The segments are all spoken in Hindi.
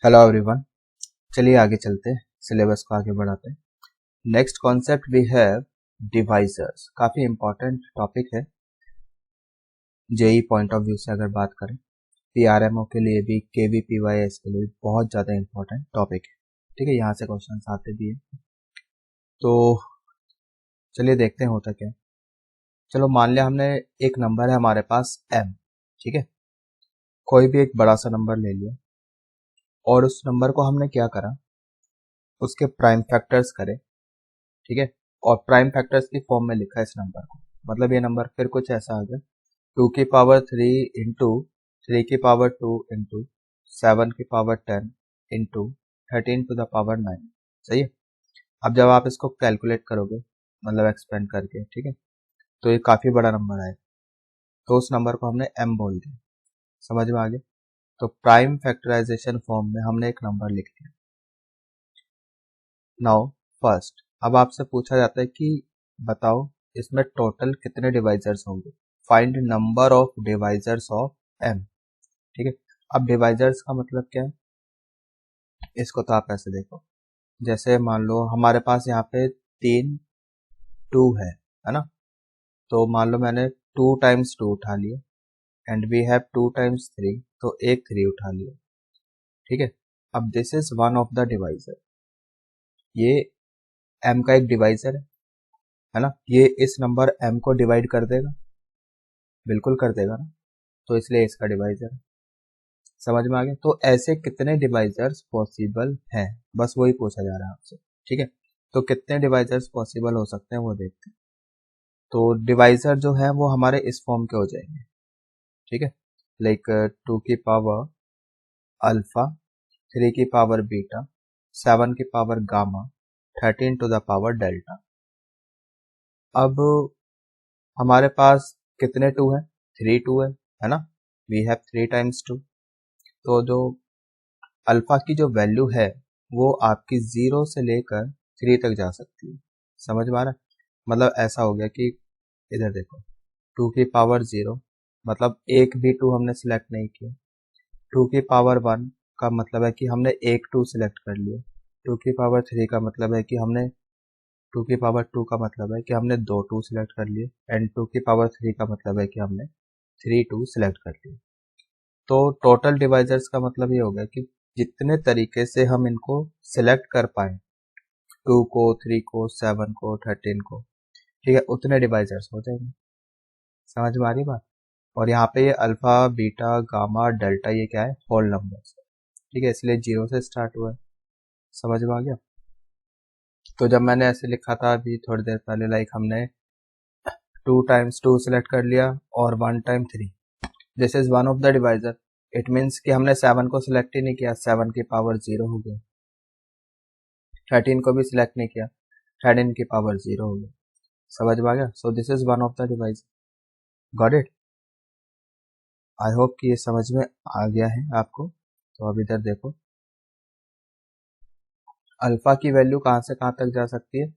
Hello everyone. चलिए आगे चलते हैं, सिलेबस को आगे बढ़ाते हैं। Next concept we have divisors. काफी इंपॉर्टेंट टॉपिक है जेई पॉइंट ऑफ व्यू से अगर बात करें। पीआरएमओ के लिए भी, केवीपीवाईएस के लिए भी बहुत ज्यादा इंपॉर्टेंट टॉपिक है। ठीक है, यहाँ से क्वेश्चन आते भी है। तो चलिए देखते हैं होता क्या है। चलो मान लिया हमने एक नंबर है हमारे पास m। ठीक है, कोई भी एक बड़ा सा नंबर ले लिया और उस नंबर को हमने क्या करा, उसके प्राइम फैक्टर्स करे। ठीक है, और प्राइम फैक्टर्स की फॉर्म में लिखा है इस नंबर को। मतलब ये नंबर फिर कुछ ऐसा आ गया 2 की पावर 3 इंटू 3 की पावर 2 इंटू 7 की power 10 into 13 to the power 9। सही है। अब जब आप इसको कैलकुलेट करोगे, मतलब एक्सपेंड करके, ठीक है, तो ये काफी बड़ा नंबर आएगा। तो उस नंबर को हमने m बोल दिया। समझ में आ गया। तो प्राइम फैक्टराइजेशन फॉर्म में हमने एक नंबर लिख दिया। नाउ फर्स्ट, अब आपसे पूछा जाता है कि बताओ इसमें टोटल कितने डिवाइजर्स होंगे। Find number of divisors of m। ठीक है, अब डिवाइजर्स का मतलब क्या है, इसको तो आप ऐसे देखो। जैसे मान लो हमारे पास यहाँ पे 3 2 है ना। तो मान लो मैंने 2 टाइम्स 2 उठा लिया एंड वी हैव 2 टाइम्स 3, तो एक 3 उठा लिया। ठीक है, अब this is one of the divisor. ये m का एक डिवाइजर है ना। ये इस नंबर m को डिवाइड कर देगा, बिल्कुल कर देगा ना। तो इसलिए इसका डिवाइजर है। समझ में आ गया। तो ऐसे कितने डिवाइजर्स पॉसिबल हैं, बस वही पूछा जा रहा है आपसे। ठीक है, तो कितने डिवाइजर्स पॉसिबल हो सकते हैं वो देखते हैं। तो डिवाइजर जो है वो हमारे इस फॉर्म के हो जाएंगे। ठीक है, लाइक 2 की पावर अल्फा, 3 की पावर बीटा, 7 की power gamma, 13 to the power delta. अब हमारे पास कितने 2 है, 3 2 है ना। We have 3 times 2। तो जो अल्फा की जो वैल्यू है वो आपकी 0 से लेकर 3 तक जा सकती है। समझ में आ रहा है। मतलब ऐसा हो गया कि इधर देखो 2 की पावर 0, मतलब एक भी 2 हमने सिलेक्ट नहीं किया। 2 की पावर 1 का मतलब है कि हमने एक 2 सिलेक्ट कर लिया। 2 की पावर 3 का मतलब है कि हमने 2 की पावर 2 का मतलब है कि हमने 2 2 सिलेक्ट कर लिए। एंड 2 की पावर 3 का मतलब है कि हमने 3 2 सिलेक्ट कर लिए। तो टोटल डिवाइजर्स का मतलब ये हो गया कि जितने तरीके से हम इनको सिलेक्ट कर पाए, 2 को 3 को 7 को 13 को, ठीक है, उतने डिवाइजर्स हो जाएंगे। समझ में आ रही बात। और यहाँ पे ये अल्फा बीटा गामा डेल्टा ये क्या है, होल नंबर्स। ठीक है, इसलिए 0 से स्टार्ट हुआ है। समझ में आ गया। तो जब मैंने ऐसे लिखा था अभी थोड़ी देर पहले, लाइक हमने 2 टाइम्स 2 सिलेक्ट कर लिया और 1 time 3, this is one of the divisor. It means कि हमने 7 को सिलेक्ट ही नहीं किया, 7 की पावर 0 हो गया। 13 को भी सिलेक्ट नहीं किया, 13 की पावर 0 हो गया। समझ में आ गया। So this is one of the device. Got it. I hope कि ये समझ में आ गया है आपको। तो अब इधर देखो, अल्फा की वैल्यू कहाँ से कहाँ तक जा सकती है,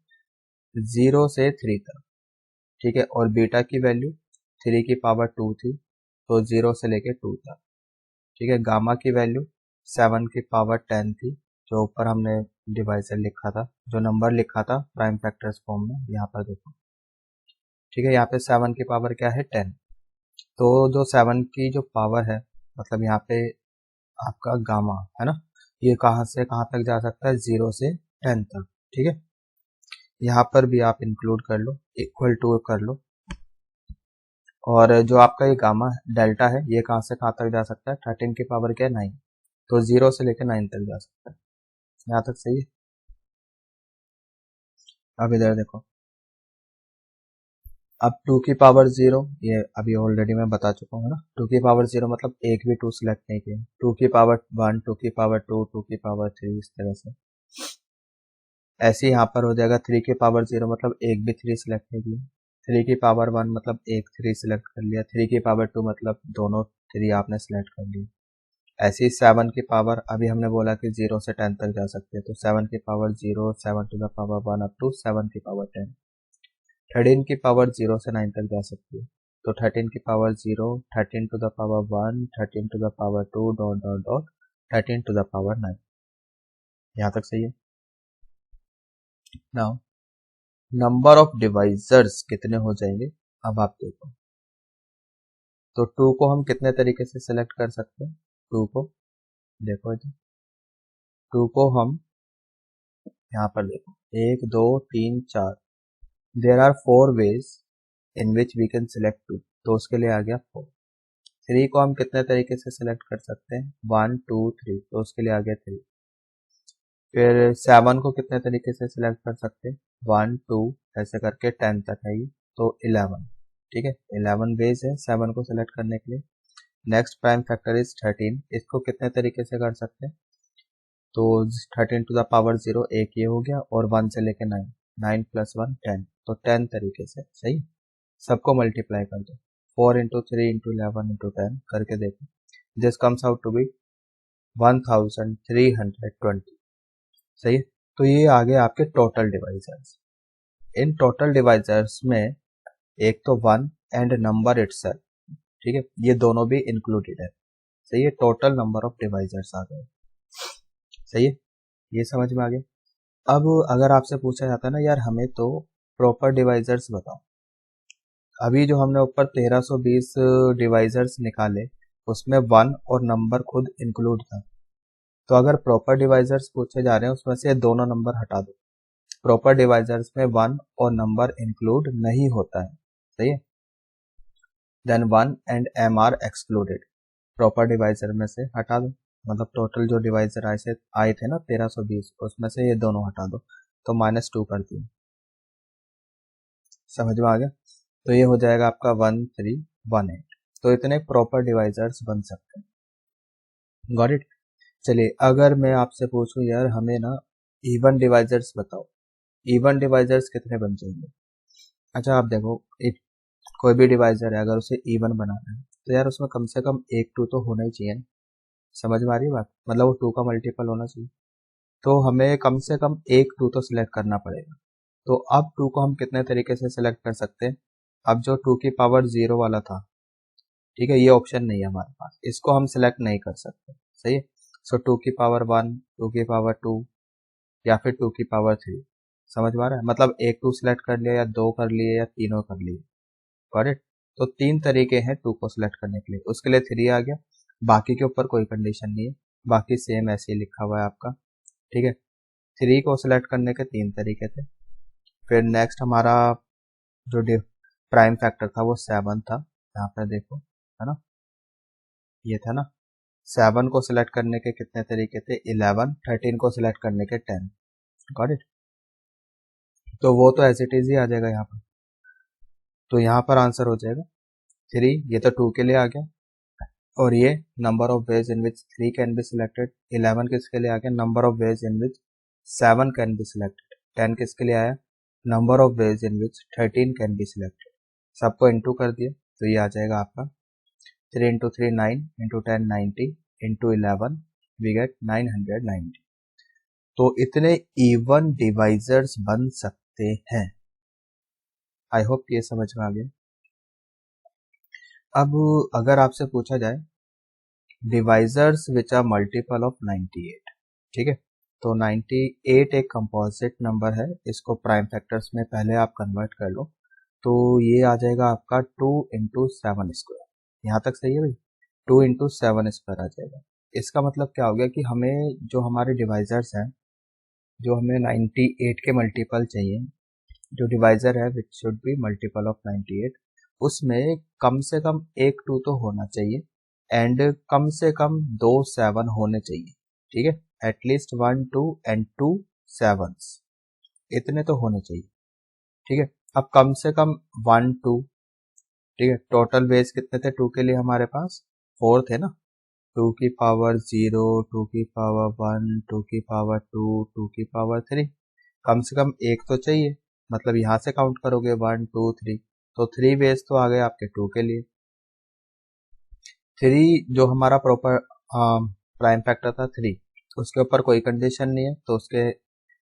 0 से 3 तक। ठीक है, और बीटा की वैल्यू 3 की पावर 2 थी, तो 0 से लेके 2 तक। ठीक है, गामा की वैल्यू 7 की पावर 10 थी, जो ऊपर हमने डिवाइजर लिखा था, जो नंबर लिखा था प्राइम फैक्टर्स फॉर्म में, यहाँ पर देखो। ठीक है, यहाँ पे 7 की पावर क्या है, 10। तो जो 7 की जो पावर है, मतलब यहाँ पे आपका गामा है ना, ये कहाँ से कहाँ तक जा सकता है, 0 से 10 तक। ठीक है, यहाँ पर भी आप इंक्लूड कर लो, इक्वल टू कर लो। और जो आपका ये गामा डेल्टा है, ये कहाँ से कहाँ तक जा सकता है, 13 की पावर क्या है, 9। तो 0 से लेकर 9 तक जा सकता है। यहाँ तक सही है। अब इधर देखो, अब 2 की पावर 0, ये अभी ऑलरेडी मैं बता चुका हूँ ना। 2 की पावर 0 मतलब एक भी 2 सिलेक्ट नहीं किया। 2 की पावर 1, 2 की पावर 2, 2 की पावर 3, इस तरह से। ऐसे यहाँ पर हो जाएगा 3 की पावर 0 मतलब एक भी 3 सिलेक्ट नहीं किया। 3 की पावर 1 मतलब एक 3 सिलेक्ट कर लिया। 3 की पावर 2 मतलब दोनों 3 आपने सिलेक्ट कर लिया। ऐसे ही 7 की पावर, अभी हमने बोला कि 0 से 10 तक जा सकते हैं, तो 7 की power 0, 7 to the power 1 up to 7 की पावर 10। 13 की पावर 0 से 9 तक जा सकती है, तो 13 की power 0, 13 to the power 1, 13 to the power 2, dot dot dot 13 to the power 9। यहाँ तक सही है। नाउ नंबर ऑफ डिवाइजर्स कितने हो जाएंगे, अब आप देखो। तो 2 को हम कितने तरीके से सिलेक्ट कर सकते हैं, 2 को देखो जी, 2 को हम यहाँ पर देखो 1 2 3 4, there are 4 ways in which we can select 2, तो उसके लिए आ गया 4। 3 को हम कितने तरीके से सिलेक्ट कर सकते हैं, 1 2 3, तो उसके लिए आ गया 3। फिर 7 को कितने तरीके से सिलेक्ट कर सकते हैं, 1 2 ऐसे करके 10 तक है ये, तो 11। ठीक है, 11 वेज है 7 को सिलेक्ट करने के लिए। नेक्स्ट प्राइम फैक्टर इज 13, इसको कितने तरीके से कर सकते हैं, तो 13 टू द पावर 0 एक ये हो गया, और 1 से लेके 9, 9 प्लस 1 10, तो 10 तरीके से। सही, सबको मल्टीप्लाई कर दो, 4 इंटू 3 इंटू 11 इंटू 10 करके देखो, this comes out to be 1320। सही है, तो ये आ गए आपके टोटल डिवाइजर्स। इन टोटल डिवाइजर्स में एक तो 1 एंड नंबर इटसेल्फ, ठीक है, ये दोनों भी इंक्लूडेड है। सही है, टोटल नंबर ऑफ डिवाइजर्स आ गए। सही है, ये समझ में आ गया। अब अगर आपसे पूछा जाता है ना यार हमें तो प्रॉपर डिवाइजर्स बताओ, अभी जो हमने ऊपर 1320 डिवाइजर्स निकाले उसमें 1 और नंबर खुद इंक्लूड था, तो अगर प्रॉपर डिवाइजर्स पूछे जा रहे हैं उसमें से दोनों नंबर हटा दो। प्रॉपर डिवाइजर्स में 1 और नंबर इंक्लूड नहीं होता है। सही है, then 1 and m are excluded, proper divisor में से हटा दो, मतलब टोटल जो डिवाइजर आए थे ना 1320, उसमें से ये दोनों हटा दो, तो -2 कर दिए। समझ में आ गया, तो ये हो जाएगा आपका 1318। तो इतने प्रॉपर डिवाइजर्स बन सकते हैं। Got it. चलिए अगर मैं आपसे पूछूं यार हमें ना इवन डिवाइजर्स बताओ, इवन डिवाइजर्स कितने बन जाएंगे। अच्छा आप देखो, कोई भी डिवाइजर है अगर उसे इवन बनाना है तो यार उसमें कम से कम 1 2 तो होना ही चाहिए ना। समझ में आ रही है बात, मतलब वो 2 का मल्टीपल होना चाहिए, तो हमें कम से कम 1 2 तो सिलेक्ट करना पड़ेगा। तो अब 2 को हम कितने तरीके से सिलेक्ट कर सकते हैं, अब जो 2 की पावर 0 वाला था, ठीक है, ये ऑप्शन नहीं है हमारे पास, इसको हम सिलेक्ट नहीं कर सकते। सही है, सो 2 की पावर 1, 2 की पावर 2, या फिर 2 की पावर 3। समझ में आ रहा है, मतलब 1 2 सिलेक्ट कर लिया या 2 कर लिए या तीनों कर लिए। करेक्ट, तो 3 तरीके हैं 2 को सिलेक्ट करने के लिए, उसके लिए 3 आ गया, बाकी के ऊपर कोई कंडीशन नहीं है, बाकी सेम ऐसे ही लिखा हुआ है आपका। ठीक है, 3 को सिलेक्ट करने के 3 तरीके थे। फिर नेक्स्ट हमारा जो प्राइम फैक्टर था वो 7 था, यहाँ पर देखो है ना, ये था ना, 7 को सिलेक्ट करने के कितने तरीके थे, 11, 13 को सिलेक्ट करने के 10। गॉट इट, तो वो तो एज इट इज ही आ जाएगा यहाँ पर, तो यहाँ पर आंसर हो जाएगा 3, ये तो 2 के लिए आ गया, और ये number of ways in which 3 can be selected. 11 किसके लिए आ गया, number of ways in which 7 can be selected. 10 किसके लिए आया, number of ways in which 13 can be selected. सबको इंटू कर दिया तो ये आ जाएगा आपका 3 into 3 9, into 10 90, into 11 we get 990। तो इतने इवन डिवाइजर्स बन सकते हैं। आई होप ये समझ में आ गया। अब अगर आपसे पूछा जाए divisors which are multiple of 98, ठीक है, तो 98 एक कंपोजिट नंबर है, इसको प्राइम फैक्टर्स में पहले आप कन्वर्ट कर लो, तो ये आ जाएगा आपका 2 इंटू 7 स्क्वायर। यहाँ तक सही है भाई, 2 इंटू 7 स्क्वायर आ जाएगा। इसका मतलब क्या हो गया कि हमें जो हमारे डिवाइजर्स हैं, जो हमें 98 के मल्टीपल चाहिए, जो डिवाइजर है which should be multiple of 98, उसमें कम से कम एक 2 तो होना चाहिए, एंड कम से कम 2 7 होने चाहिए। ठीक है, एटलीस्ट 1 2 एंड 2 7, इतने तो होने चाहिए। ठीक है, अब कम से कम 1 2, ठीक है, टोटल बेस कितने थे 2 के लिए हमारे पास, 4 थे ना, 2 की पावर 0, 2 की पावर 1, 2 की पावर 2, 2 की पावर 3, कम से कम एक तो चाहिए, मतलब यहाँ से काउंट करोगे 1 2 3, तो 3 बेस तो आ गए आपके 2 के लिए। 3 जो हमारा प्रॉपर प्राइम फैक्टर था 3, उसके ऊपर कोई कंडीशन नहीं है, तो उसके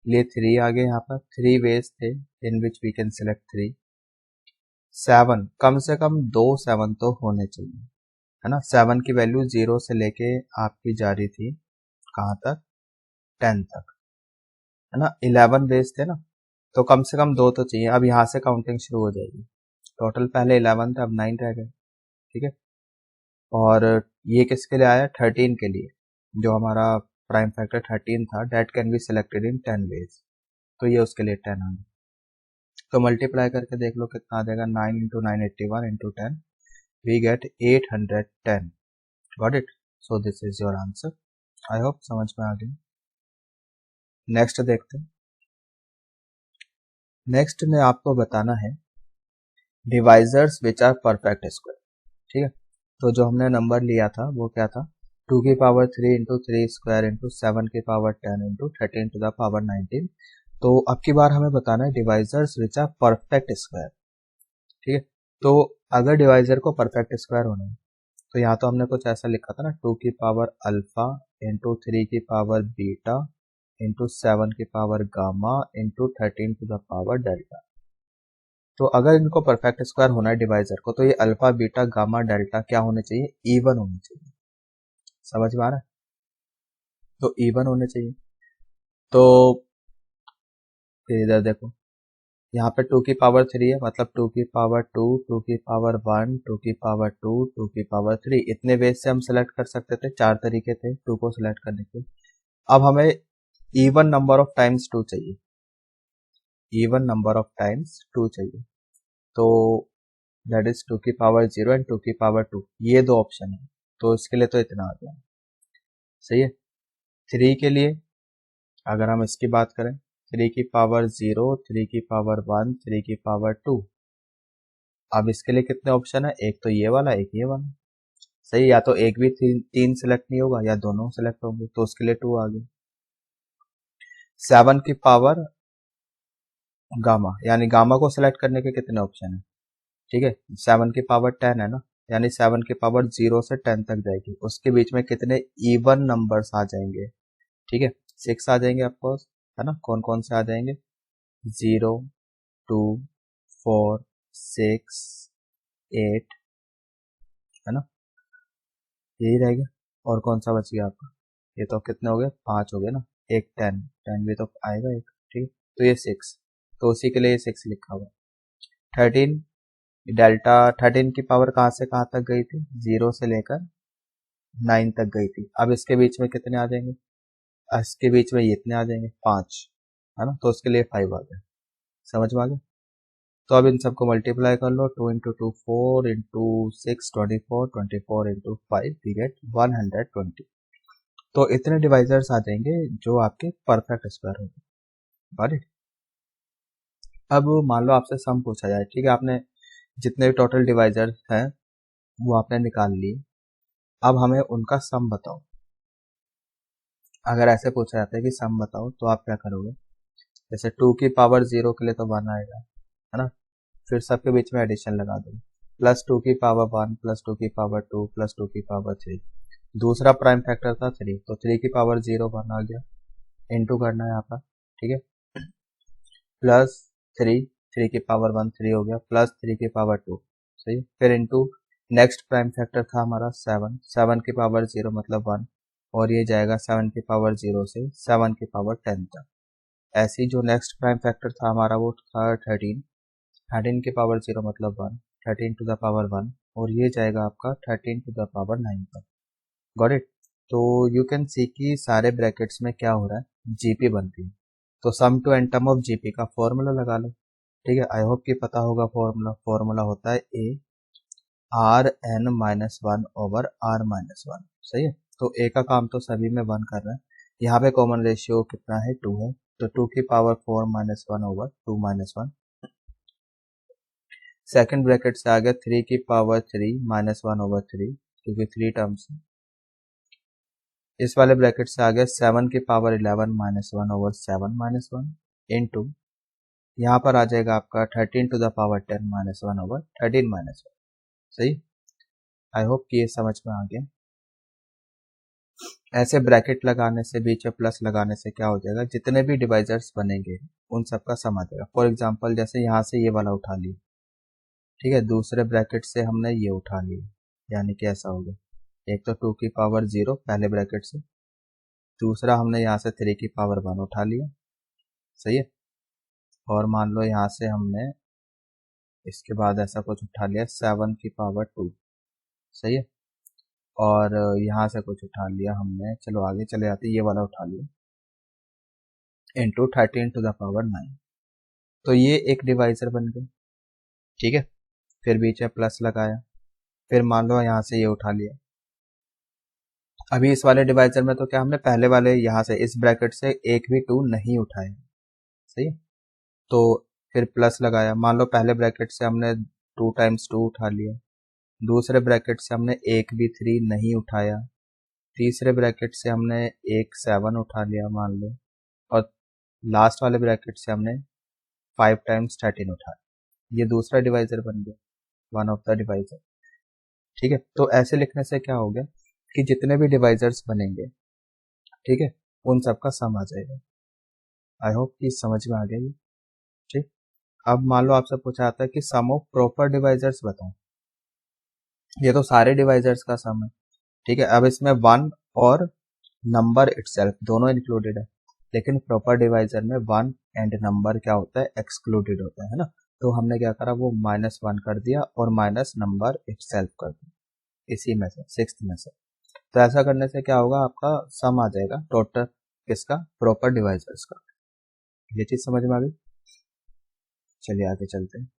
लिए 3 आ गए यहाँ पर। 3 बेस थे इन विच वी कैन सिलेक्ट 3। 7, कम से कम 2 7 तो होने चाहिए, है ना। 7 की वैल्यू 0 से लेके आपकी जा रही थी कहाँ तक, 10 तक, है ना। 11 बेस थे ना, तो कम से कम 2 तो चाहिए। अब यहाँ से काउंटिंग शुरू हो जाएगी। टोटल पहले 11 थे, अब 9 रह गए, ठीक है। और ये किसके लिए आया, 13 के लिए, जो हमारा प्राइम फैक्टर 13 था, that can be selected in 10 ways, तो ये उसके लिए 10 आ गया। तो मल्टीप्लाई करके देख लो कितना आ जाएगा, 9 into 981 into 10, we get 810। Got it. So this is your answer. I hope समझ में आ गई। नेक्स्ट देखते हैं। नेक्स्ट में आपको बताना है divisors which are perfect square, ठीक है। तो जो हमने नंबर लिया था वो क्या था, 2 की पावर 3 इंटू 3 स्क्वायर इंटू 7 की power 10 into 13 to the power 19। तो अब की बार हमें बताना है divisors which are perfect square, ठीक है। तो अगर डिवाइजर को परफेक्ट स्क्वायर होना है, तो यहाँ तो हमने कुछ ऐसा लिखा था ना, 2 की पावर अल्फा इंटू 3 की पावर बीटा इंटू 7 की power gamma into 13 to the power delta. तो अगर इनको परफेक्ट स्क्वायर होना है डिवाइजर को, तो ये अल्फा बीटा गामा डेल्टा क्या होने चाहिए, इवन होने चाहिए। समझ में आ रहा है, तो इवन होने चाहिए। तो फिर इधर देखो, यहाँ पे 2 की पावर 3 है, मतलब 2 की पावर 2, 2 की पावर 1, 2 की पावर 2, 2 की पावर 3, इतने बेस से हम सेलेक्ट कर सकते थे। 4 तरीके थे 2 को सिलेक्ट करने के। अब हमें इवन नंबर ऑफ टाइम्स 2 चाहिए, इवन नंबर ऑफ टाइम्स 2 चाहिए। तो दैट इज 2 की पावर 0 एंड 2 की पावर 2, ये दो ऑप्शन है। तो इसके लिए तो इतना आ गया, सही है। 3 के लिए अगर हम इसकी बात करें, 3 की पावर 0, 3 की पावर 1, 3 की पावर 2। अब इसके लिए कितने ऑप्शन है, एक तो ये वाला, एक ये वाला, सही। या तो एक भी तीन सेलेक्ट नहीं होगा, या दोनों सेलेक्ट होंगे, तो उसके लिए 2 आ गए। 7 की पावर गामा, यानी गामा को सिलेक्ट करने के कितने ऑप्शन है, ठीक है। 7 की पावर 10 है ना, यानी 7 की पावर 0 से 10 तक जाएगी, उसके बीच में कितने इवन नंबर्स आ जाएंगे, ठीक है। 6 आ जाएंगे ऑफकोर्स, है ना। कौन कौन से आ जाएंगे, 0, 2, 4, 6, 8, है ना, यही रहेगा। और कौन सा बच गया आपका, ये तो कितने हो गए, 5 हो गए ना, एक 10, 10 भी तो आएगा एक, ठीक है। तो ये 6, तो उसी के लिए 6 लिखा हुआ। 13 डेल्टा, 13 की पावर कहाँ से कहाँ तक गई थी, 0 से लेकर 9 तक गई थी। अब इसके बीच में कितने आ जाएंगे, इसके बीच में ये इतने आ जाएंगे, 5, है ना। तो उसके लिए 5 आ गए। समझ में आ गया। तो अब इन सबको मल्टीप्लाई कर लो, 2 into 2 4 into 6 24, 24 into 5 we get 120। तो इतने डिवाइजर्स आ जाएंगे जो आपके परफेक्ट स्क्वायर होंगे। Got it. अब मान लो आपसे सम पूछा जाए, ठीक है, आपने जितने भी टोटल डिवाइजर्स हैं वो आपने निकाल लिए, अब हमें उनका सम बताओ। अगर ऐसे पूछा जाता है कि सम बताओ, तो आप क्या करोगे, जैसे 2 की पावर 0 के लिए तो 1 आएगा, है ना। फिर सबके बीच में एडिशन लगा दो, प्लस 2 की पावर 1 प्लस 2 की पावर 2 प्लस 2 की पावर 3। दूसरा प्राइम फैक्टर था 3, तो 3 की पावर 0 1 आ गया, इंटू करना है यहाँ पर, ठीक है। प्लस 3, 3 की पावर 1 3 हो गया, प्लस 3 की पावर 2, सही। फिर इंटू नेक्स्ट प्राइम फैक्टर था हमारा 7, 7 की पावर 0 मतलब 1, और ये जाएगा 7 की पावर 0 से 7 की पावर 10 तक। ऐसे ही जो नेक्स्ट प्राइम फैक्टर था हमारा वो था 13, 13 की पावर 0 मतलब 1, 13 टू द पावर 1, और ये जाएगा आपका 13 टू द पावर 9 तक। Got it. तो यू कैन सी कि सारे ब्रैकेट्स में क्या हो रहा है, जीपी बनती है। तो sum to n term of GP का फॉर्मूला लगा लो, ठीक है। आई होप कि पता होगा फॉर्मूला। फॉर्मूला होता है A R N minus 1 over R minus 1, सही है। तो ए का काम तो सभी में 1 कर रहा है। यहाँ पे कॉमन रेशियो कितना है, 2 है, तो 2 की power 4 minus 1 over 2 minus 1। Second bracket से आ गया 3 की पावर 3 माइनस 1 ओवर 3, क्योंकि 3 टर्म्स है। इस वाले ब्रैकेट से आ गया 7 की power 11 minus 1 over 7 minus 1 into, यहाँ पर आ जाएगा आपका 13 to the power 10 minus 1 over 13 minus 1, सही। आई होप कि ये समझ में आ गया। ऐसे ब्रैकेट लगाने से, बीच में प्लस लगाने से क्या हो जाएगा, जितने भी डिवाइजर्स बनेंगे उन सबका सम आ जाएगा। फॉर एग्जांपल जैसे यहाँ से ये वाला उठा लिया, ठीक है, दूसरे ब्रैकेट से हमने ये उठा लिया, यानी कि ऐसा हो गया। एक तो 2 की पावर 0 पहले ब्रैकेट से, दूसरा हमने यहाँ से 3 की पावर 1 उठा लिया, सही है। और मान लो यहाँ से हमने इसके बाद ऐसा कुछ उठा लिया 7 की पावर 2, सही है। और यहाँ से कुछ उठा लिया हमने, चलो आगे चले जाते, ये वाला उठा लिया, इंटू 13 टू द पावर 9। तो ये एक डिवाइजर बन गया, ठीक है। फिर बीच में प्लस लगाया, फिर मान लो यहाँ से ये उठा लिया। अभी इस वाले डिवाइजर में तो क्या हमने पहले वाले यहाँ से इस ब्रैकेट से एक भी 2 नहीं उठाए, सही है। तो फिर प्लस लगाया, मान लो पहले ब्रैकेट से हमने 2 टाइम्स 2 उठा लिया, दूसरे ब्रैकेट से हमने एक भी 3 नहीं उठाया, तीसरे ब्रैकेट से हमने एक 7 उठा लिया मान लो, और लास्ट वाले ब्रैकेट से हमने 5 टाइम्स 13 उठाया। ये दूसरा डिवाइजर बन गया, वन ऑफ द डिवाइजर, ठीक है। तो ऐसे लिखने से क्या हो गया कि जितने भी डिवाइजर्स बनेंगे, ठीक है, उन सबका सम आ जाएगा। आई होप कि समझ में आ गया ये, ठीक। अब मान लो आपसे पूछा जाता है कि सम ऑफ प्रॉपर डिवाइजर्स बताओ। ये तो सारे डिवाइजर्स का सम है, ठीक है। अब इसमें 1 और नंबर इटसेल्फ दोनों इंक्लूडेड है, लेकिन प्रॉपर डिवाइजर में 1 एंड नंबर क्या होता है, एक्सक्लूडेड होता है ना। तो हमने क्या करा, वो -1 कर दिया और माइनस नंबर इटसेल्फ कर दिया, इसी में से 6th में से। तो ऐसा करने से क्या होगा, आपका सम आ जाएगा टोटल किसका, प्रॉपर डिवाइजर्स का। ये चीज समझ में आ गई। चलिए आगे चलते हैं।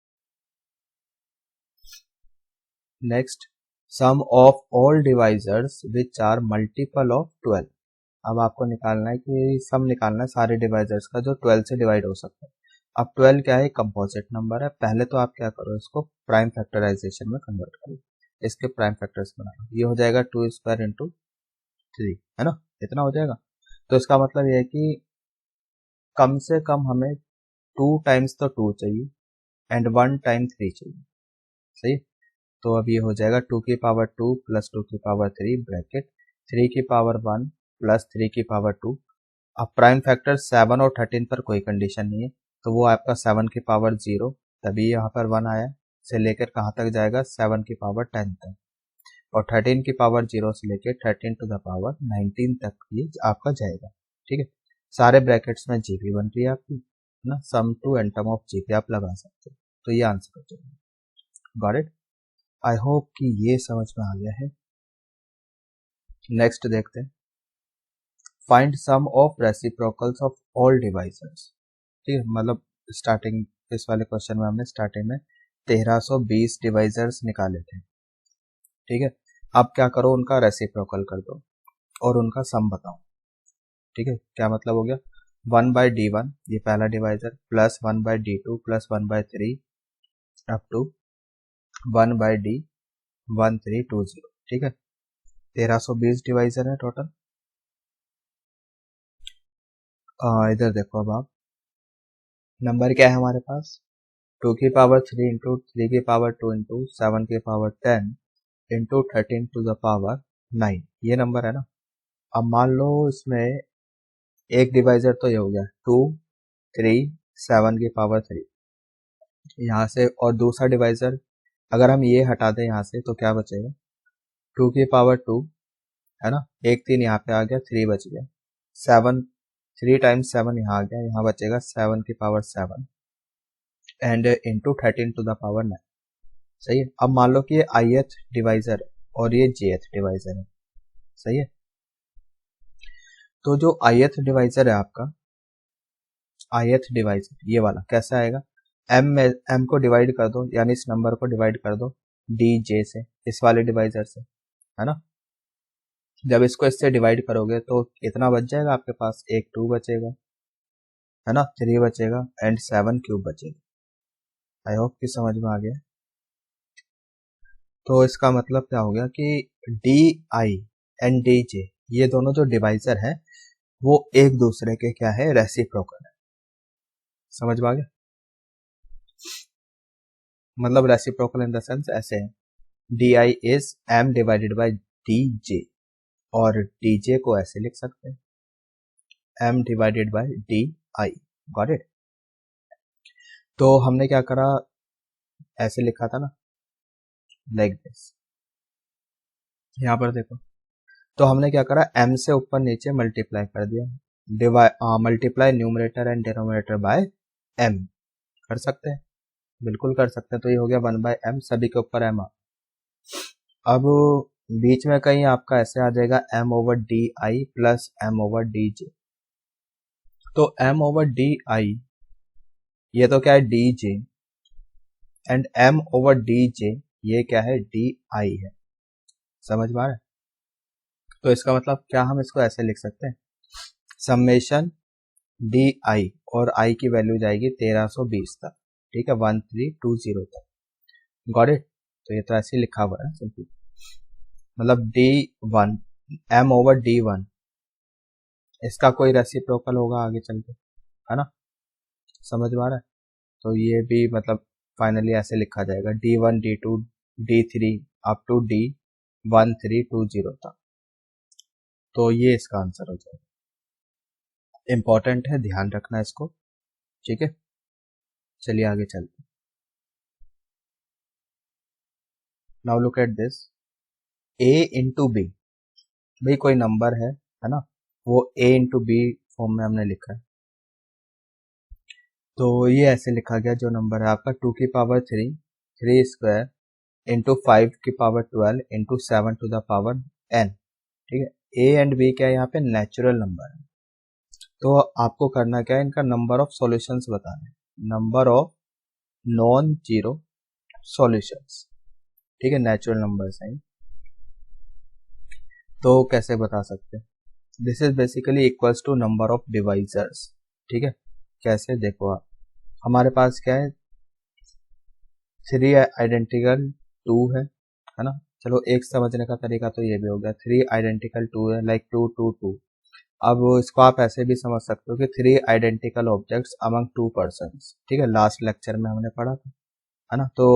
Next, sum of all divisors which are multiple of 12। अब आपको निकालना है कि सम निकालना है सारे डिवाइजर्स का जो 12 से डिवाइड हो सकता है। अब 12 क्या है, कंपोजिट नंबर है। पहले तो आप क्या करो, इसको प्राइम फैक्टराइजेशन में कन्वर्ट करो, इसके प्राइम फैक्टर्स बना लो। ये हो जाएगा 2 स्क्वायर इंटू 3, है ना, इतना हो जाएगा। तो इसका मतलब ये है कि कम से कम हमें 2 टाइम्स तो 2 चाहिए एंड 1 टाइम 3 चाहिए, सही। तो अब ये हो जाएगा 2 की पावर 2 प्लस 2 की पावर 3 ब्रैकेट 3 की पावर 1 प्लस 3 की पावर 2। अब प्राइम फैक्टर 7 और 13 पर कोई कंडीशन नहीं है, तो वो आपका 7 की पावर 0, तभी यहाँ पर 1 आया, से लेकर कहाँ तक जाएगा, 7 की पावर 10 तक, और 13 की पावर 0 से लेकर 13 टू द पावर 19 तक ये आपका जाएगा, ठीक है। सारे ब्रैकेट्स में जीपी बन रही है आपकी, है ना, सम टू एंटम ऑफ जीपी आप लगा सकते हो। तो ये आंसर हो जाएगा। Got it. आई होप कि ये समझ में आ गया है। नेक्स्ट देखते हैं, find sum of reciprocals of all divisors, ठीक है। मतलब स्टार्टिंग इस वाले क्वेश्चन में हमने स्टार्टिंग में 1320 डिवाइजर्स निकाले थे, ठीक है। अब क्या करो, उनका रेसिप्रोकल कर दो और उनका सम बताओ, ठीक है। क्या मतलब हो गया, 1/D1 ये पहला divisor plus 1/D2 plus 1/3 up to 1/D1320, ठीक है। 1320 डिवाइजर है टोटल। इधर देखो, अब आप नंबर क्या है हमारे पास, 2 की पावर 3 इंटू 3 की पावर 2 इंटू 7 की power 10 into 13 to the power 9, ये नंबर है ना। अब मान लो इसमें एक डिवाइजर तो ये हो गया 2 3 7 की पावर 3 यहाँ से, और दूसरा डिवाइजर अगर हम ये हटा दें यहाँ से तो क्या बचेगा, 2 की पावर 2, है ना, एक 3 यहाँ पे आ गया, 3 बच गया, 7 3 टाइम्स 7 यहाँ आ गया, यहाँ बचेगा 7 की power 7 and into 13 to the power 9, सही है। अब मान लो कि ये ith डिवाइजर और ये jth डिवाइजर है, सही है। तो जो ith डिवाइजर है आपका, ith डिवाइजर ये वाला कैसे आएगा, m को डिवाइड कर दो, यानी इस नंबर को डिवाइड कर दो dj से, इस वाले डिवाइजर से, है ना। जब इसको इससे डिवाइड करोगे तो इतना बच जाएगा आपके पास, एक 2 बचेगा, है ना, 3 बचेगा एंड 7 क्यूब बचेगा। आई होप कि समझ में आ गया। तो इसका मतलब क्या हो गया कि D I and D J ये दोनों जो डिवाइजर है वो एक दूसरे के क्या है, रेसिप्रोकल है। समझ में आ गया, मतलब रेसिप्रोकल इन द सेंस ऐसे है, D I is M divided by D J, और डी जे को ऐसे लिख सकते हैं, M divided by D I. Got it. तो हमने क्या करा, ऐसे लिखा था ना, लाइक दिस। यहाँ पर देखो, तो हमने क्या करा, m से ऊपर नीचे मल्टीप्लाई कर दिया, multiply numerator and denominator by m। कर सकते हैं, बिल्कुल कर सकते हैं। तो ये हो गया 1/m, सभी के ऊपर m। अब बीच में कहीं आपका ऐसे आ जाएगा m/di प्लस m/dj। तो m/di ये तो क्या है dj, एंड m/dj ये क्या है di है। समझ में आ रहा है? तो इसका मतलब क्या, हम इसको ऐसे लिख सकते हैं, समेशन di और i की वैल्यू जाएगी 1320 तक, ठीक है, 1320 तक। Got it? तो ये तो ऐसे ही लिखा हुआ है सिंपल, मतलब d1 m/d1 इसका कोई रेसिप्रोकल होगा आगे चल के, है ना? समझ में आ रहा है? तो ये भी मतलब फाइनली ऐसे लिखा जाएगा d1 d2 d3 up to d1320 तक। तो ये इसका आंसर हो जाएगा। इंपॉर्टेंट है, ध्यान रखना इसको, ठीक है। चलिए आगे चलते हैं। Now look at this, a into B, भाई कोई नंबर है ना, वो a इंटू बी फॉर्म में हमने लिखा है। तो ये ऐसे लिखा गया, जो नंबर है आपका 2 की पावर 3 स्क्वायर इंटू 5 की power 12 into 7 to the power n, ठीक है। a एंड b क्या है यहाँ पे, नेचुरल नंबर है। तो आपको करना क्या है, इनका नंबर ऑफ सॉल्यूशंस बताना है, number of non zero solutions, ठीक है, नेचुरल नंबर्स हैं। तो कैसे बता सकते हैं, this is basically equals to number of divisors, ठीक है। कैसे, देखो आप, हमारे पास क्या है, 3 आइडेंटिकल 2 है ना। चलो एक समझने का तरीका तो ये भी हो गया, 3 आइडेंटिकल 2 है, लाइक 2 2 2। अब इसको आप ऐसे भी समझ सकते हो कि 3 आइडेंटिकल ऑब्जेक्ट्स अमंग 2 पर्सन्स, ठीक है, लास्ट लेक्चर में हमने पढ़ा था, है ना। तो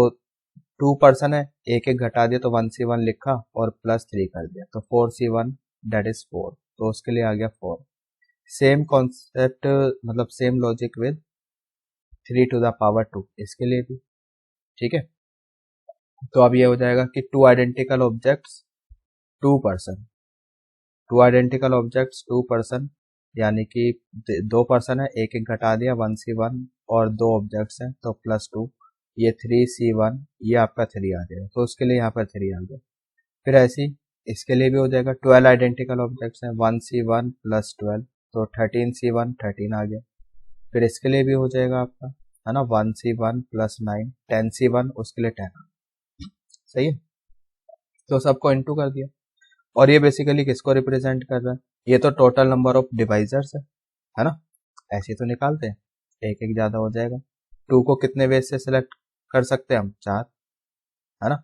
2 पर्सन है, एक एक घटा दिया तो 1c1 लिखा और प्लस 3 कर दिया, तो 4c1 दैट इज 4, तो उसके लिए आ गया 4। सेम कॉन्सेप्ट, मतलब same logic with 3 to the power 2, इसके लिए भी, ठीक है। तो अब ये हो जाएगा कि 2 identical objects 2 person, 2 identical objects 2 person, यानी कि 2 पर्सन है, एक एक घटा दिया 1c1, और 2 ऑब्जेक्ट्स हैं तो +2, ये 3c1, ये आपका 3 आ जाएगा, तो उसके लिए यहाँ पर 3 आ गया। फिर ऐसी इसके लिए भी हो जाएगा, 12 आइडेंटिकल ऑब्जेक्ट्स हैं, 1c1 + 12, तो 13c1 13 आ गया। फिर इसके लिए भी हो जाएगा आपका, है ना, 1c1 + 9 10c1, उसके लिए 10। सही है, तो सबको इनटू कर दिया। और ये बेसिकली किसको रिप्रेजेंट कर रहा है, ये तो टोटल नंबर ऑफ डिवाइजर्स है ना। ऐसे तो निकालते हैं, एक एक ज्यादा हो जाएगा। 2 को कितने वेज से सिलेक्ट कर सकते हैं हम, 4, है ना।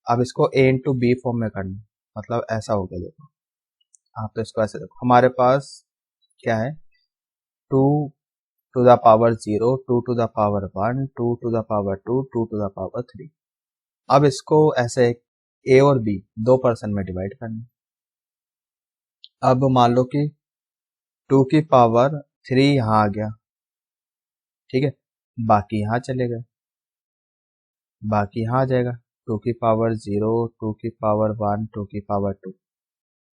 अब इसको a इंटू बी फॉर्म में करना, मतलब ऐसा हो गया, देखो आप तो इसको ऐसे देखो, हमारे पास क्या है, 2 to the power 0, 2 to the power 1, 2 to the power 2, 2 to the power 3। अब इसको ऐसे a और b 2 पर्सन में डिवाइड करना। अब मान लो कि 2 की पावर 3 यहाँ आ गया, ठीक है, बाकी यहाँ चले गए, बाकी यहाँ आ जाएगा 2 की पावर 0, 2 की पावर 1, 2 की पावर 2,